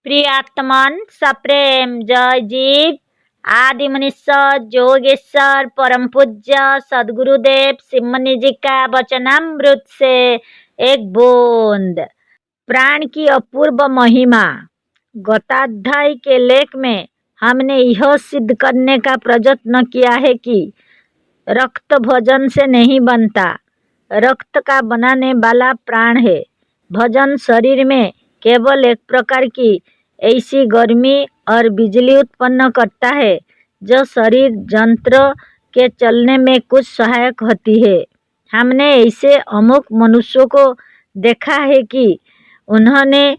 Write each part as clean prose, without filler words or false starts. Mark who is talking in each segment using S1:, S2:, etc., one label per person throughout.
S1: प्रियात्मन सप्रेम जय जीव आदि मनीश्वर जोगेश्वर परम पूज्य सदगुरुदेव सिमनी जी का वचनामृत से एक बूंद। प्राण की अपूर्व महिमा। गताध्याय के लेख में हमने यह सिद्ध करने का प्रयत्न किया है कि रक्त भोजन से नहीं बनता, रक्त का बनाने वाला प्राण है। भोजन शरीर में केवल एक प्रकार की ऐसी गर्मी और बिजली उत्पन्न करता है जो शरीर यंत्र के चलने में कुछ सहायक होती है। हमने ऐसे अमुक मनुष्यों को देखा है कि उन्होंने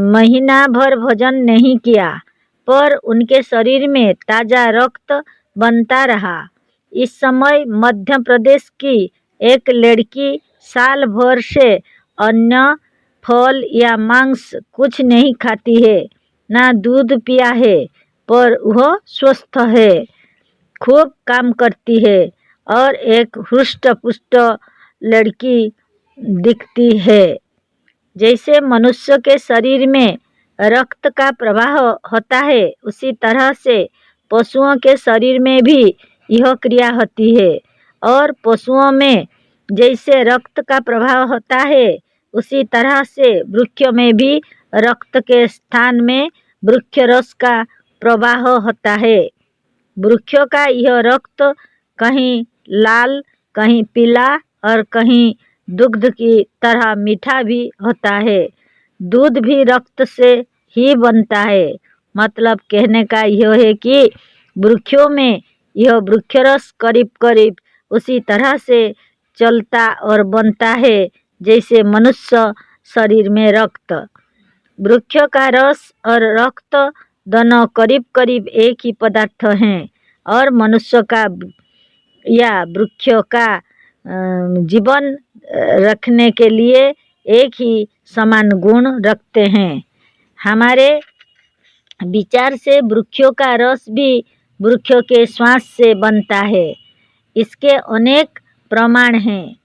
S1: महीना भर भोजन नहीं किया पर उनके शरीर में ताज़ा रक्त बनता रहा। इस समय मध्य प्रदेश की एक लड़की साल भर से अन्न फल या मांस कुछ नहीं खाती है, ना दूध पिया है, पर वह स्वस्थ है, खूब काम करती है और एक हृष्ट पुष्ट लड़की दिखती है। जैसे मनुष्य के शरीर में रक्त का प्रवाह होता है उसी तरह से पशुओं के शरीर में भी यह क्रिया होती है और पशुओं में जैसे रक्त का प्रवाह होता है उसी तरह से वृक्ष में भी रक्त के स्थान में वृक्ष रस का प्रवाह होता है। वृक्षों का यह रक्त कहीं लाल, कहीं पीला और कहीं दुग्ध की तरह मीठा भी होता है। दूध भी रक्त से ही बनता है। मतलब कहने का यह है कि वृक्षों में यह वृक्षरस करीब करीब उसी तरह से चलता और बनता है जैसे मनुष्य शरीर में रक्त। वृक्ष का रस और रक्त दोनों करीब करीब एक ही पदार्थ हैं और मनुष्य का या वृक्ष का जीवन रखने के लिए एक ही समान गुण रखते हैं। हमारे विचार से वृक्षों का रस भी वृक्षों के श्वास से बनता है। इसके अनेक प्रमाण हैं।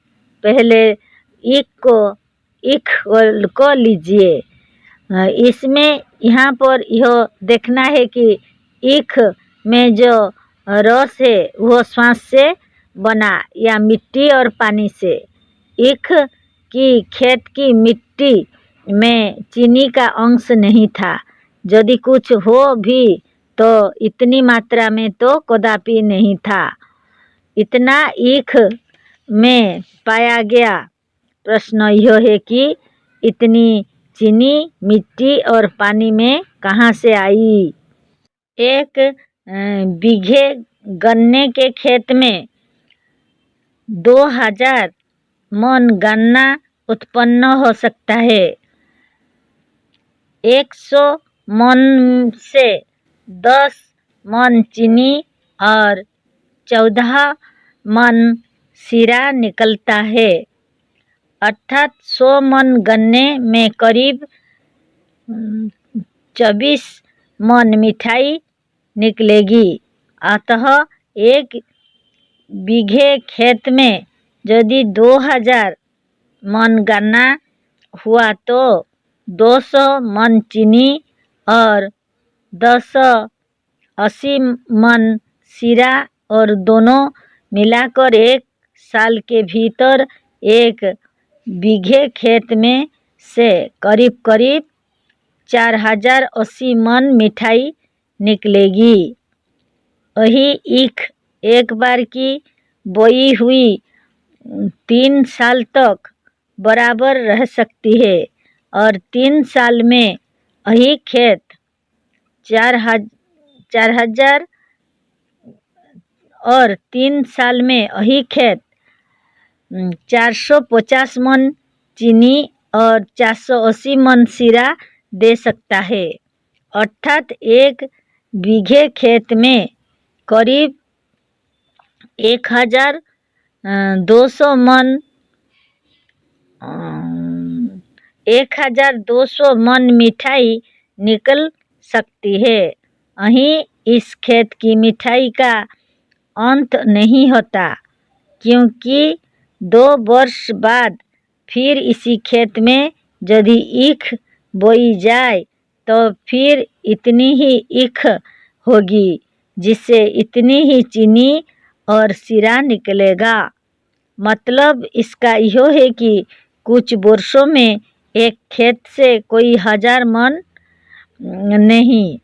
S1: पहले ईख को लीजिए। इसमें यहाँ पर यह देखना है कि ईख में जो रस है वह श्वास से बना या मिट्टी और पानी से। ईख की खेत की मिट्टी में चीनी का अंश नहीं था, यदि कुछ हो भी तो इतनी मात्रा में तो कदापि नहीं था। इतना ईख में पाया गया। प्रश्न यह है कि इतनी चीनी मिट्टी और पानी में कहाँ से आई। एक बीघे गन्ने के खेत में 2000 मन गन्ना उत्पन्न हो सकता है। 100 मन से 10 मन चीनी और 14 मन शीरा निकलता है, अर्थात 100 मन गन्ने में करीब 24 मन मिठाई निकलेगी। अतः एक बीघे खेत में यदि 2000 मन गन्ना हुआ तो 200 मन चीनी और 280 मन शीरा और दोनों मिलाकर एक साल के भीतर एक बीघे खेत में से करीब करीब 4080 मन मिठाई निकलेगी। वही ईख एक बार की बोई हुई 3 साल तक बराबर रह सकती है और 3 साल में वही खेत 4000 और 3 साल में वही खेत 450 मन चीनी और 480 मन शीरा दे सकता है। अर्थात एक बीघे खेत में करीब 1200 मन मिठाई निकल सकती है। वहीं इस खेत की मिठाई का अंत नहीं होता, क्योंकि 2 वर्ष बाद फिर इसी खेत में यदि ईख बोई जाए तो फिर इतनी ही ईख होगी, जिससे इतनी ही चीनी और सीरा निकलेगा। मतलब इसका यह है कि कुछ वर्षों में एक खेत से कोई 1000 मन नहीं,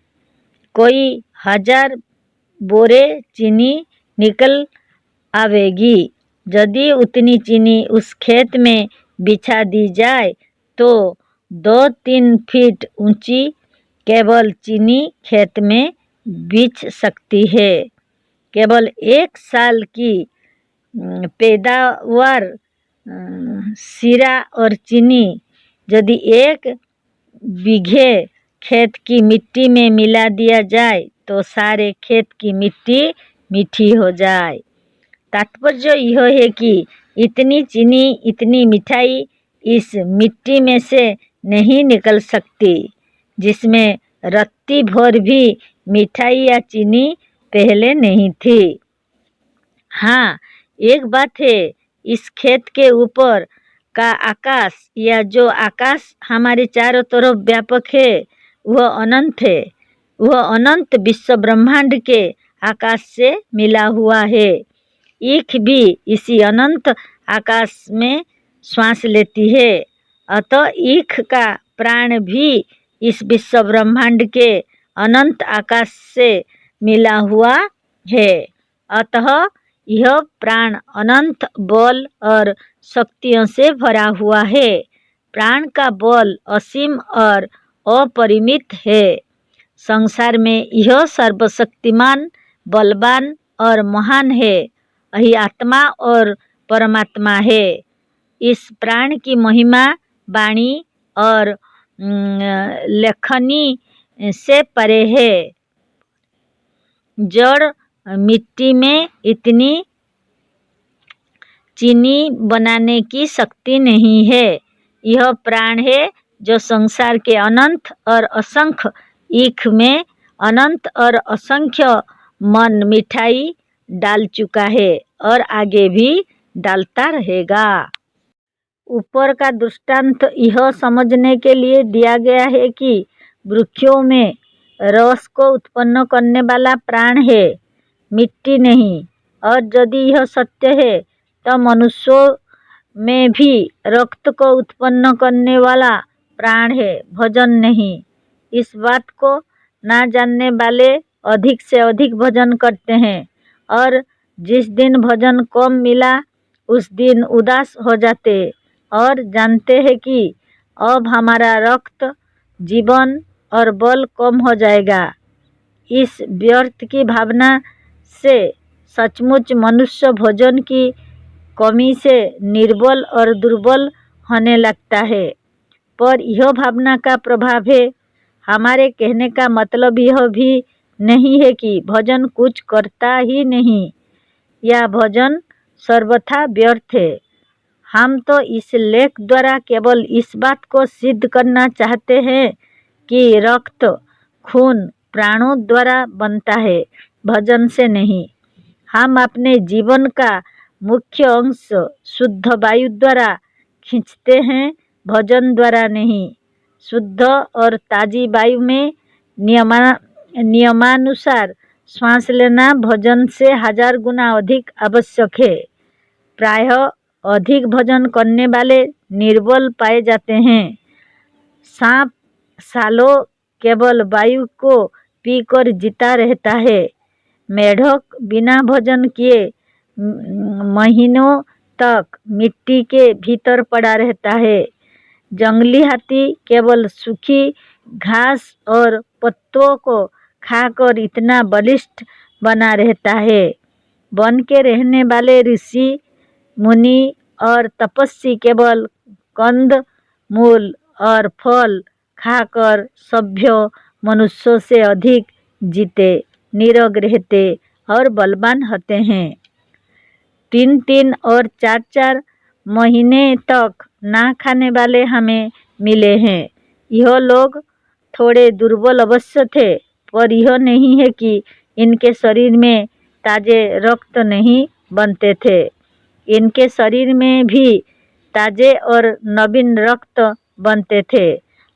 S1: कोई 1000 बोरे चीनी निकल आवेगी। यदि उतनी चीनी उस खेत में बिछा दी जाए तो 2-3 फीट ऊंची केवल चीनी खेत में बिछ सकती है। केवल 1 साल की पैदावार सीरा और चीनी यदि 1 बीघे खेत की मिट्टी में मिला दिया जाए तो सारे खेत की मिट्टी मीठी हो जाए। तात्पर्य यह है कि इतनी चीनी, इतनी मिठाई इस मिट्टी में से नहीं निकल सकती, जिसमें रत्ती भर भी मिठाई या चीनी पहले नहीं थी। हाँ, एक बात है, इस खेत के ऊपर का आकाश, या जो आकाश हमारे चारों तरफ व्यापक है, वह अनंत है। वह अनंत विश्व ब्रह्मांड के आकाश से मिला हुआ है। ईख भी इसी अनंत आकाश में श्वास लेती है। अतः ईख का प्राण भी इस विश्व ब्रह्मांड के अनंत आकाश से मिला हुआ है। अतः यह प्राण अनंत बल और शक्तियों से भरा हुआ है। प्राण का बल असीम और अपरिमित है। संसार में यह सर्वशक्तिमान, बलवान और महान है। यही आत्मा और परमात्मा है। इस प्राण की महिमा वाणी और लेखनी से परे है। जड़ मिट्टी में इतनी चीनी बनाने की शक्ति नहीं है। यह प्राण है जो संसार के अनंत और असंख्य ईख में अनंत और असंख्य मन मिठाई डाल चुका है और आगे भी डालता रहेगा। ऊपर का दृष्टांत यह समझने के लिए दिया गया है कि वृक्षों में रस को उत्पन्न करने वाला प्राण है, मिट्टी नहीं। और यदि यह सत्य है तो मनुष्यों में भी रक्त को उत्पन्न करने वाला प्राण है, भजन नहीं। इस बात को ना जानने वाले अधिक से अधिक भजन करते हैं और जिस दिन भजन कम मिला उस दिन उदास हो जाते और जानते हैं कि अब हमारा रक्त, जीवन और बल कम हो जाएगा। इस व्यर्थ की भावना से सचमुच मनुष्य भोजन की कमी से निर्बल और दुर्बल होने लगता है। पर यह भावना का प्रभाव है। हमारे कहने का मतलब यह भी नहीं है कि भजन कुछ करता ही नहीं या भजन सर्वथा व्यर्थ है। हम तो इस लेख द्वारा केवल इस बात को सिद्ध करना चाहते हैं कि रक्त, खून प्राणों द्वारा बनता है, भजन से नहीं। हम अपने जीवन का मुख्य अंश शुद्ध वायु द्वारा खींचते हैं, भजन द्वारा नहीं। शुद्ध और ताजी वायु में नियमानुसार श्वास लेना भजन से 1000 गुना अधिक आवश्यक है। प्रायः अधिक भजन करने वाले निर्बल पाए जाते हैं। सांप सालों केवल वायु को पीकर जीता रहता है। मेढक बिना भजन किए महीनों तक मिट्टी के भीतर पड़ा रहता है। जंगली हाथी केवल सूखी घास और पत्तों को खाकर इतना बलिष्ठ बना रहता है। वन के रहने वाले ऋषि, मुनि और तपस्वी केवल कंद, मूल और फल खाकर सभ्य मनुष्यों से अधिक जीते, निरोग रहते और बलवान होते हैं। 3-3 और 4-4 महीने तक ना खाने वाले हमें मिले हैं। यह लोग थोड़े दुर्बल अवश्य थे, पर यह नहीं है कि इनके शरीर में ताजे रक्त नहीं बनते थे। इनके शरीर में भी ताजे और नवीन रक्त बनते थे।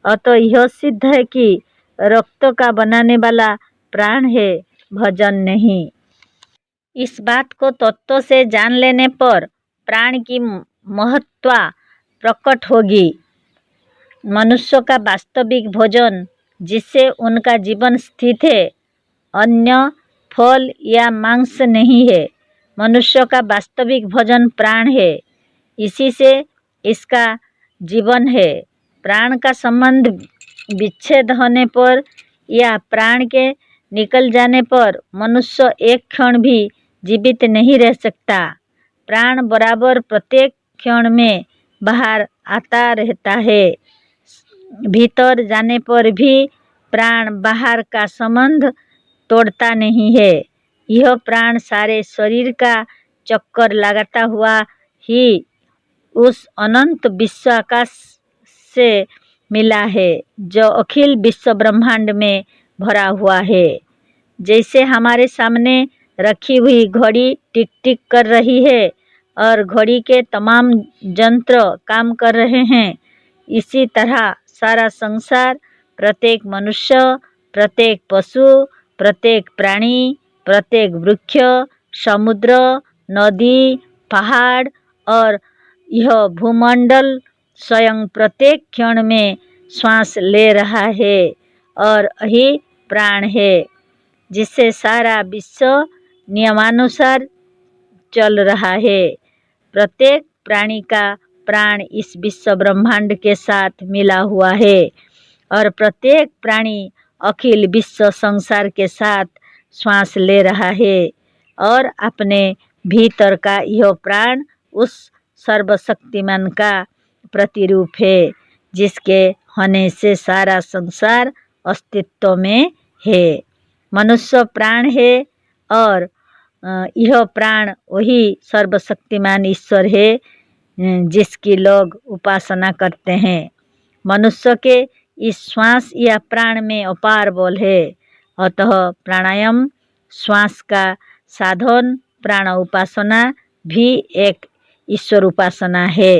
S1: अतः यह सिद्ध है कि रक्त का बनाने वाला प्राण है, भजन नहीं। इस बात को तत्व से जान लेने पर प्राण की महत्ता प्रकट होगी। मनुष्य का वास्तविक भोजन जिससे उनका जीवन स्थित है, अन्न, फल या मांस नहीं है। मनुष्य का वास्तविक भोजन प्राण है, इसी से इसका जीवन है। प्राण का संबंध विच्छेद होने पर या प्राण के निकल जाने पर मनुष्य एक क्षण भी जीवित नहीं रह सकता। प्राण बराबर प्रत्येक क्षण में बाहर आता रहता है। भीतर जाने पर भी प्राण बाहर का संबंध तोड़ता नहीं है। यह प्राण सारे शरीर का चक्कर लगाता हुआ ही उस अनंत विश्व आकाश से मिला है जो अखिल विश्व ब्रह्मांड में भरा हुआ है। जैसे हमारे सामने रखी हुई घड़ी टिक टिक कर रही है और घड़ी के तमाम यंत्र काम कर रहे हैं, इसी तरह सारा संसार, प्रत्येक मनुष्य, प्रत्येक पशु, प्रत्येक प्राणी, प्रत्येक वृक्ष, समुद्र, नदी, पहाड़ और यह भूमंडल स्वयं प्रत्येक क्षण में श्वास ले रहा है और यही प्राण है जिससे सारा विश्व नियमानुसार चल रहा है। प्रत्येक प्राणी का प्राण इस विश्व ब्रह्मांड के साथ मिला हुआ है और प्रत्येक प्राणी अखिल विश्व संसार के साथ श्वास ले रहा है और अपने भीतर का यह प्राण उस सर्वशक्तिमान का प्रतिरूप है जिसके होने से सारा संसार अस्तित्व में है। मनुष्य प्राण है और यह प्राण वही सर्वशक्तिमान ईश्वर है जिसकी लोग उपासना करते हैं। मनुष्य के इस श्वास या प्राण में अपार बल है, अतः प्राणायाम श्वास का साधन, प्राण उपासना भी एक ईश्वर उपासना है।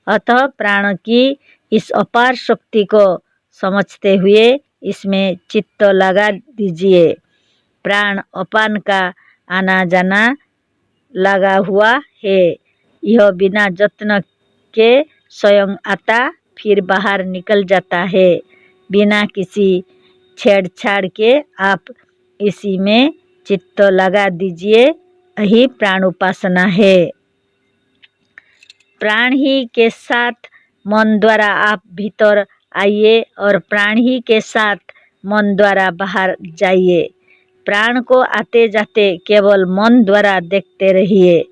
S1: अतः प्राण की इस अपार शक्ति को समझते हुए इसमें चित्त लगा दीजिए। प्राण अपान का आना जाना लगा हुआ है, यह बिना यत्न के स्वयं आता फिर बाहर निकल जाता है। बिना किसी छेड़छाड़ के आप इसी में चित्त लगा दीजिए, यही प्राण उपासना है। प्राण ही के साथ मन द्वारा आप भीतर आइए और प्राण ही के साथ मन द्वारा बाहर जाइए। प्राण को आते जाते केवल मन द्वारा देखते रहिए।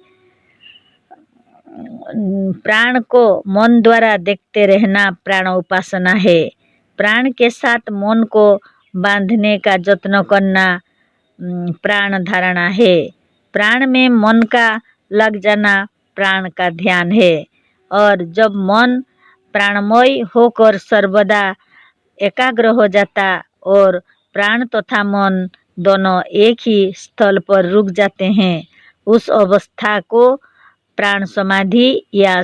S1: प्राण को मन द्वारा देखते रहना प्राण उपासना है। प्राण के साथ मन को बांधने का यत्न करना प्राण धारणा है। प्राण में मन का लग जाना प्राण का ध्यान है और जब मन प्राणमय होकर सर्वदा एकाग्र हो जाता और प्राण तथा मन दोनों एक ही स्थल पर रुक जाते हैं, उस अवस्था को प्राण समाधि या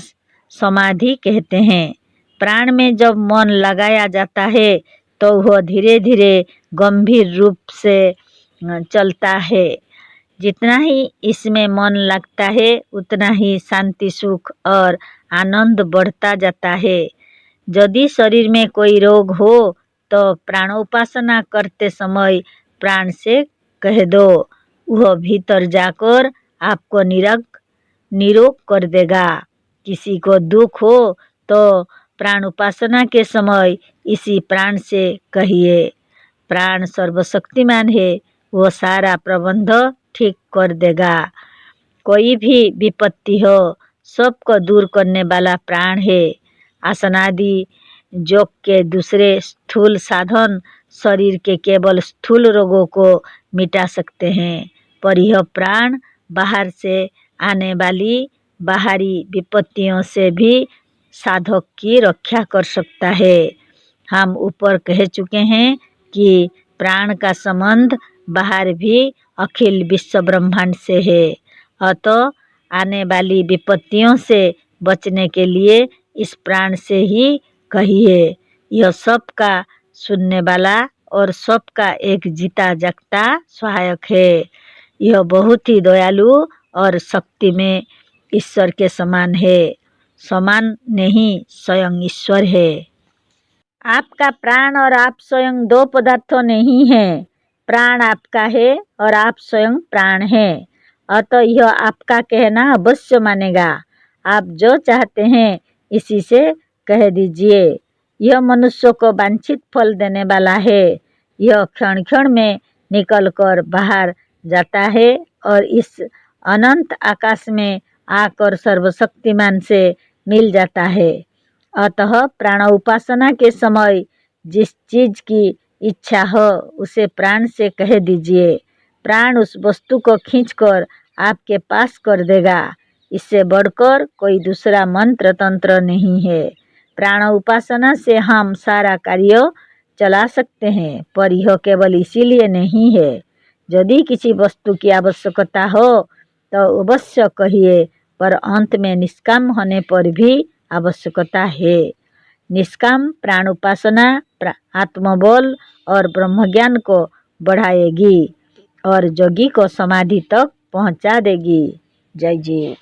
S1: समाधि कहते हैं। प्राण में जब मन लगाया जाता है तो वह धीरे धीरे गंभीर रूप से चलता है। जितना ही इसमें मन लगता है उतना ही शांति, सुख और आनंद बढ़ता जाता है। यदि शरीर में कोई रोग हो तो प्राणोपासना करते समय प्राण से कह दो, वह भीतर जाकर आपको निरोग कर देगा। किसी को दुख हो तो प्राण उपासना के समय इसी प्राण से कहिए। प्राण सर्वशक्तिमान है, वो सारा प्रबंध ठीक कर देगा। कोई भी विपत्ति हो सबको दूर करने वाला प्राण है। आसनादि योग के दूसरे स्थूल साधन शरीर के केवल स्थूल रोगों को मिटा सकते हैं, पर यह प्राण बाहर से आने वाली बाहरी विपत्तियों से भी साधक की रक्षा कर सकता है। हम ऊपर कह चुके हैं कि प्राण का संबंध बाहर भी अखिल विश्व ब्रह्मांड से है। अतः आने वाली विपत्तियों से बचने के लिए इस प्राण से ही कहिए। यह सबका सुनने वाला और सबका एक जीता जागता सहायक है। यह बहुत ही दयालु और शक्ति में ईश्वर के समान है। समान नहीं, स्वयं ईश्वर है। आपका प्राण और आप स्वयं दो पदार्थों नहीं हैं। प्राण आपका है और आप स्वयं प्राण हैं। अतः यह आपका कहना अवश्य मानेगा। आप जो चाहते हैं इसी से कह दीजिए। यह मनुष्य को वांछित फल देने वाला है। यह क्षण क्षण में निकल कर बाहर जाता है और इस अनंत आकाश में आकर सर्वशक्तिमान से मिल जाता है। अतः प्राण उपासना के समय जिस चीज की इच्छा हो उसे प्राण से कह दीजिए। प्राण उस वस्तु को खींचकर आपके पास कर देगा। इससे बढ़कर कोई दूसरा मंत्र तंत्र नहीं है। प्राण उपासना से हम सारा कार्य चला सकते हैं, पर यह केवल इसीलिए नहीं है। यदि किसी वस्तु की आवश्यकता हो तो अवश्य कहिए, पर अंत में निष्काम होने पर भी आवश्यकता है। निष्काम प्राण उपासना आत्मबल और ब्रह्मज्ञान को बढ़ाएगी और जोगी को समाधि तक पहुंचा देगी। जय जीव।